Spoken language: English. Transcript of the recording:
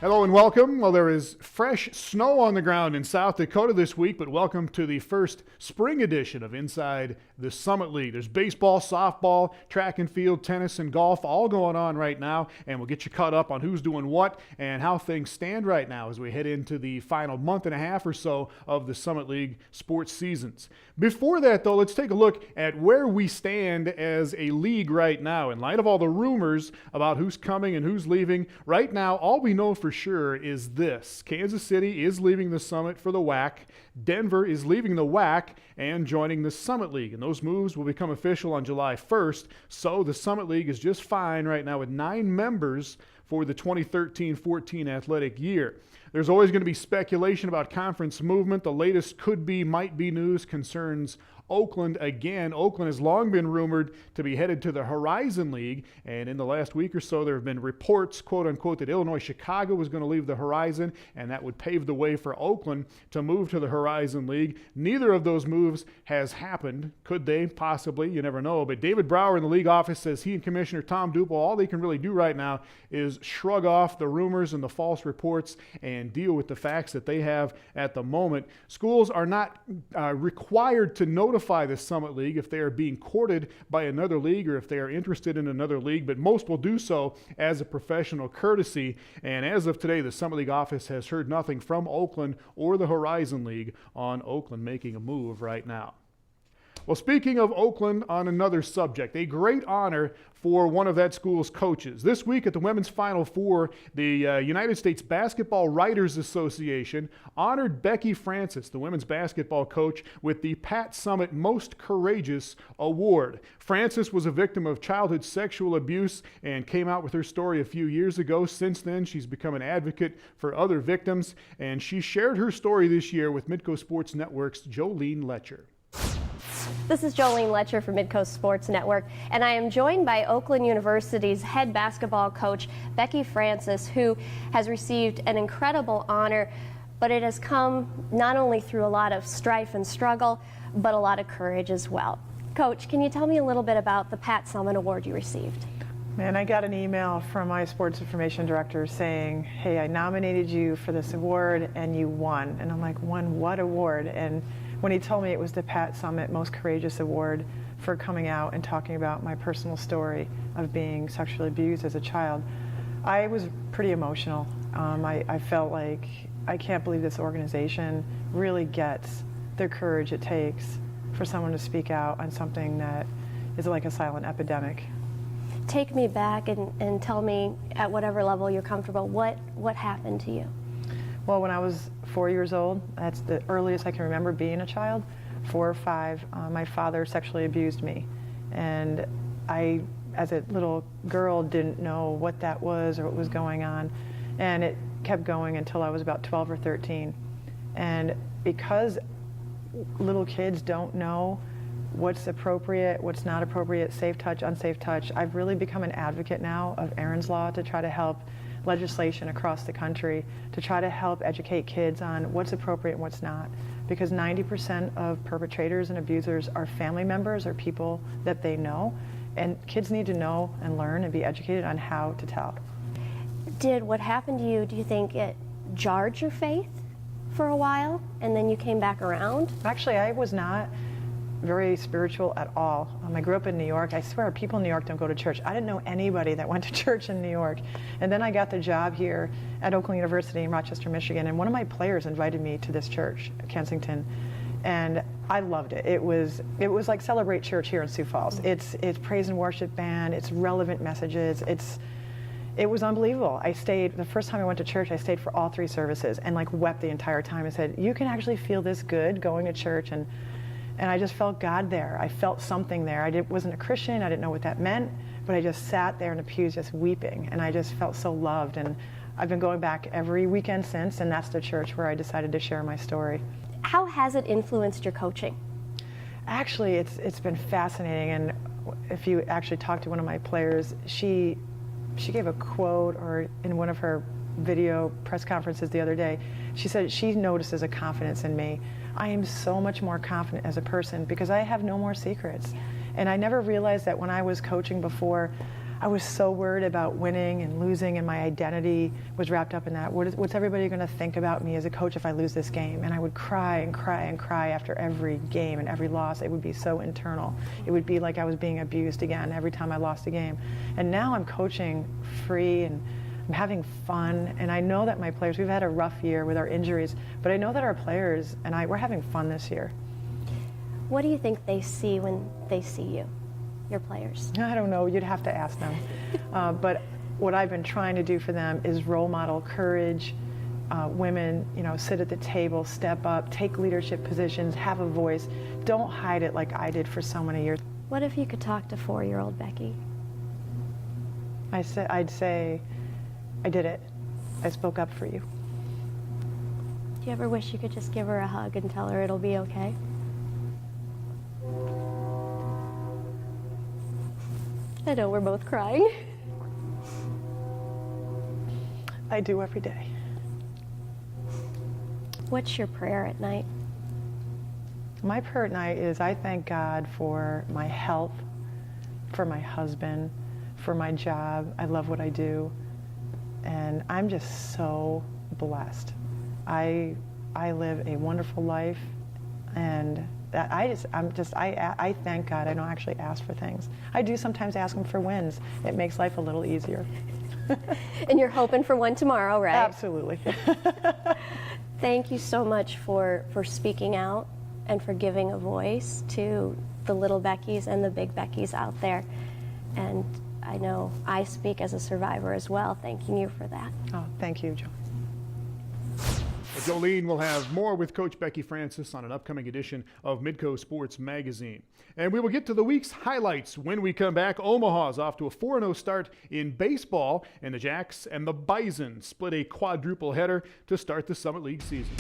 Hello and welcome. Well, there is fresh snow on the ground in South Dakota this week, but welcome to the first spring edition of Inside the Summitt League. There's baseball, softball, track and field, tennis, and golf all going on right now, and we'll get you caught up on who's doing what and how things stand right now as we head into the final month and a half or so of the Summitt League sports seasons. Before that, though, let's take a look at where we stand as a league right now. In light of all the rumors about who's coming and who's leaving, right now, all we know for sure is this. Kansas City is leaving the Summitt for the WAC. Denver is leaving the WAC and joining the Summitt League. And those moves will become official on July 1st. So the Summitt League is just fine right now with 9 members for the 2013-14 athletic year. There's always going to be speculation about conference movement. The latest could be, might be news concerns Oakland again. Oakland has long been rumored to be headed to the Horizon League, and in the last week or so there have been reports, quote unquote, that Illinois Chicago was going to leave the Horizon, and that would pave the way for Oakland to move to the Horizon League. Neither of those moves has happened. Could they? Possibly. You never know. But David Brower in the league office says he and Commissioner Tom Duple, all they can really do right now is shrug off the rumors and the false reports and deal with the facts that they have at the moment. Schools are not required to notify the Summitt League if they are being courted by another league or if they are interested in another league, but most will do so as a professional courtesy. And as of today, the Summitt League office has heard nothing from Oakland or the Horizon League on Oakland making a move right now. Well, speaking of Oakland, on another subject, a great honor for one of that school's coaches. This week at the Women's Final Four, the United States Basketball Writers Association honored Beckie Francis, the women's basketball coach, with the Pat Summitt Most Courageous Award. Francis was a victim of childhood sexual abuse and came out with her story a few years ago. Since then, she's become an advocate for other victims, and she shared her story this year with Midco Sports Network's Jolene Letcher. This is Jolene Letcher from Midco Sports Network, and I am joined by Oakland University's head basketball coach, Beckie Francis, who has received an incredible honor, but it has come not only through a lot of strife and struggle, but a lot of courage as well. Coach, can you tell me a little bit about the Pat Summitt Award you received? Man, I got an email from my sports information director saying, hey, I nominated you for this award and you won. And I'm like, won what award? And when he told me it was the Pat Summitt Most Courageous Award for coming out and talking about my personal story of being sexually abused as a child, I was pretty emotional. I felt like I can't believe this organization really gets the courage it takes for someone to speak out on something that is like a silent epidemic. Take me back and tell me, at whatever level you're comfortable, what happened to you? Well, when I was 4 years old, that's the earliest I can remember being a child, 4 or 5, my father sexually abused me. And I, as a little girl, didn't know what that was or what was going on. And it kept going until I was about 12 or 13. And because little kids don't know what's appropriate, what's not appropriate, safe touch, unsafe touch, I've really become an advocate now of Aaron's Law to try to help legislation across the country to try to help educate kids on what's appropriate and what's not. Because 90% of perpetrators and abusers are family members or people that they know. And kids need to know and learn and be educated on how to tell. Did what happened to you, do you think it jarred your faith for a while and then you came back around? Actually, I was not very spiritual at all. I grew up in New York. I swear people in New York don't go to church. I didn't know anybody that went to church in New York. And then I got the job here at Oakland University in Rochester, Michigan, and one of my players invited me to this church, Kensington, and I loved it. It was like Celebrate Church here in Sioux Falls. It's praise and worship band, it's relevant messages, it was unbelievable. I stayed, the first time I went to church, I stayed for all 3 services and like wept the entire time. I said, you can actually feel this good going to church, and I just felt God there. I felt something there. I wasn't a Christian. I didn't know what that meant, but I just sat there in the pews just weeping, and I just felt so loved. And I've been going back every weekend since, and that's the church where I decided to share my story. How has it influenced your coaching? Actually, it's been fascinating, and if you actually talk to one of my players, she gave a quote, or in one of her video press conferences the other day, she said she notices a confidence in me. I am so much more confident as a person because I have no more secrets. And I never realized that when I was coaching before, I was so worried about winning and losing, and my identity was wrapped up in that. What's everybody going to think about me as a coach if I lose this game? And I would cry and cry and cry after every game and every loss. It would be so internal. It would be like I was being abused again every time I lost a game. And now I'm coaching free, and I'm having fun. And I know that my players, we've had a rough year with our injuries, but I know that our players and we're having fun this year. What do you think they see when they see you, your players? I don't know, you'd have to ask them. But what I've been trying to do for them is role model courage. Women, sit at the table, step up, take leadership positions, have a voice. Don't hide it like I did for so many years. What if you could talk to 4-year-old Becky? I'd say, I did it. I spoke up for you. Do you ever wish you could just give her a hug and tell her it'll be okay? I know we're both crying. I do every day. What's your prayer at night? My prayer at night is I thank God for my health, for my husband, for my job. I love what I do. And I'm just so blessed. I live a wonderful life, and that I thank God. I don't actually ask for things. I do sometimes ask him for wins. It makes life a little easier. And you're hoping for one tomorrow, right? Absolutely. Thank you so much for speaking out and for giving a voice to the little Beckys and the big Beckys out there. And I know I speak as a survivor as well, thanking you for that. Oh, thank you, Joe. Jolene will have more with Coach Beckie Francis on an upcoming edition of Midco Sports Magazine. And we will get to the week's highlights when we come back. Omaha's off to a 4-0 start in baseball, and the Jacks and the Bison split a quadruple header to start the Summit League season.